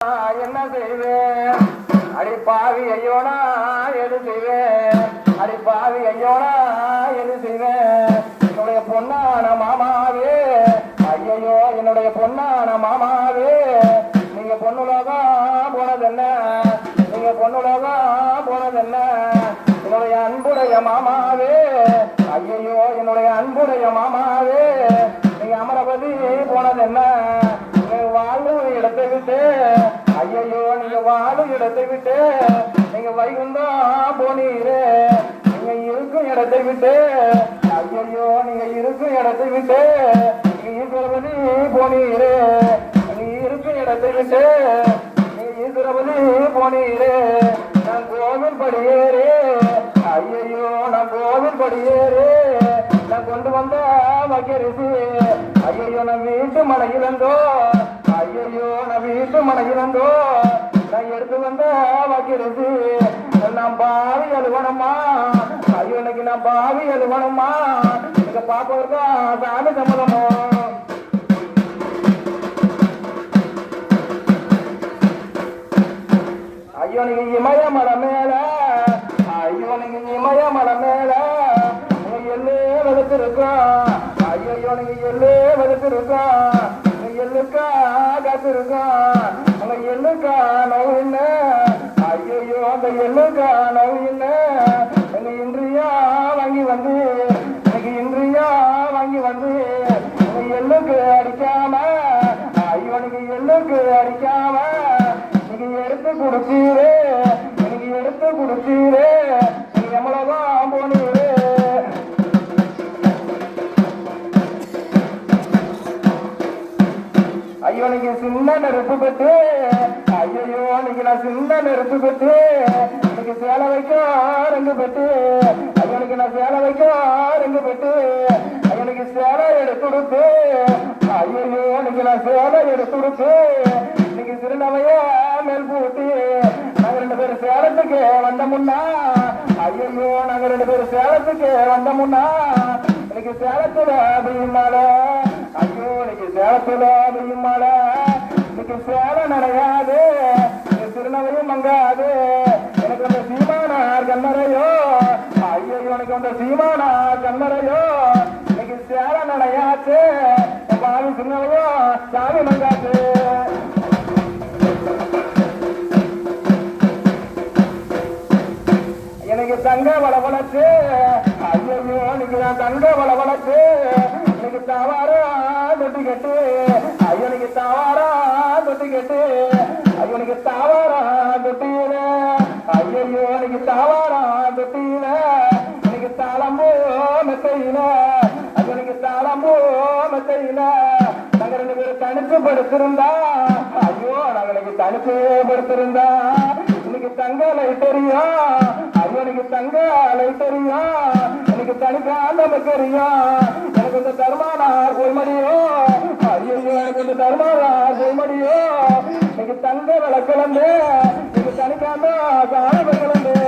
என்ன செய்வேன் அடி பாவி ஐயோனா எது செய்வேன் அடி பாவி ஐயோனா எது செய்வேன் என்னுடைய பொன்னான மாமாவே ஐயோ என்னுடைய பொன்னான மாமாவே நீங்க பொண்ணுலகம் போனதென்ன நீங்க பொண்ணுலகம் போனதென்ன என்னுடைய அன்புடைய மாமாவே ஐயோ என்னுடைய அன்புடைய மாமாவே நீங்க அமரபதி போனதென்ன வாழும் இடத்தை விட்டு ஐயோ நீங்க வாழும் இடத்தை விட்டு நீங்க வைகுந்தம் போனீரே நீங்க இருக்கும் இடத்தை விட்டு ஐயோ நீங்க இருக்கும் இடத்தை விட்டு நீங்க ஈஸ்வரபதி போனீரே நீங்க இருக்கும் இடத்தை விட்டு நீங்க ஈஸ்வரபதி போனீரே நான் கோவில் படியேறே ஐயோ நான் கோவில் படியேறே நான் கொண்டு வந்த வக்கரிசி ஐயோ நான் வீட்டு மலையிலந்தோ ஐயோ நான் வீட்டு மலையிலந்தோ நான் எடுத்து வந்த வக்கரிசி நான் பாவி அழுவனம்மா ஐயோ இன்னைக்கு நான் பாவி அழுவனம்மா எனக்கு பாப்பா சாமி சம்மதமோ ஐயோ நீங்க இமய மலை மேல ஐயோ நீங்க இமய மலை மேல எல்லே வெளுத்திருக்கோம் ஐயோ நீங்க எல்லே வெளுத்திருக்கோம் எள்ளுக்கா காத்திருக்கோம் அங்க எள்ளுக்கா நோவு என்ன ஐயோ அந்த எள்ளுக்கா நோவு என்ன எங்க இன்றியா வாங்கி வந்து எனக்கு இன்றியா வாங்கி வந்து உங்க எள்ளுக்கு அடிக்காம ஐயோ நீங்க எள்ளுக்கு அடிக்காம நீங்க எடுத்து கொடுத்தீரே நீங்க எடுத்து கொடுத்தீரே நீங்க எவ்வளவுதான் போனீரே ஐயோ நீங்க சின்ன நெருப்பு பெட்டு ஐயோ நீங்க நான் சின்ன நெருப்பு பெட்டு இன்னைக்கு சேலை வைக்க ரெண்டு பெட்டு ஐயோ நீங்க நான் சேலை வைக்க ரெண்டு பெட்டு ஐயோ நீங்க சேலை எடுத்து கொடுத்து ஐயோ நீங்க நான் சேலை எடுத்து கொடுத்து இன்னைக்கு சிறுநவைய மேல் பூட்டி நாங்க ரெண்டு பேரும் சேலத்துக்கு வந்த முன்னா ஐயோ நாங்க ரெண்டு பேரும் சேலத்துக்கு வந்த முன்னா இன்னைக்கு சேலத்துல அப்படின்னால ஐயோ இன்னைக்கு சேலத்துல அப்படியுமால இன்னைக்கு சேலை நடையாது திருநவையும் மங்காது எனக்கு அந்த சீமானார் கண்ணறையோ ஐயோ எனக்கு அந்த சீமானார் கண்ணறையோ இன்னைக்கு சேலை நடையாச்சு பாவி திருநவையோ சாமி மங்காச்சு எனக்கு தங்க வளவளச்சு ஐயோ இன்னைக்கு நான் தங்க வளவளச்சு இன்னைக்கு தவாரா தொட்டி கட்டு ஐயனுக்கு தவாரா தொட்டி கட்டு ஐயனுக்கு தவாரா தொட்டியில ஐயோ இன்னைக்கு தவாரா தொட்டியில இன்னைக்கு தாளம்போ மெத்தையில ஐயனுக்கு தாளம்போ மெத்தையில நாங்க ரெண்டு பேரும் தனிச்சு படுத்திருந்தா ஐயோ நாங்க இன்னைக்கு தனிச்சு படுத்திருந்தா இன்னைக்கு தங்க லைட் தெரியும் ஐயோ இன்னைக்கு தங்க லைட் தெரியும் எனக்கு தனிக்காம தெரியும் எனக்கு இந்த தர்மானார் போய் முடியும் ஐயோ எனக்கு இந்த தர்மானார் போய் முடியும் இன்னைக்கு தங்க விளக்கலந்து எனக்கு தனிக்காம காண விளக்கலந்து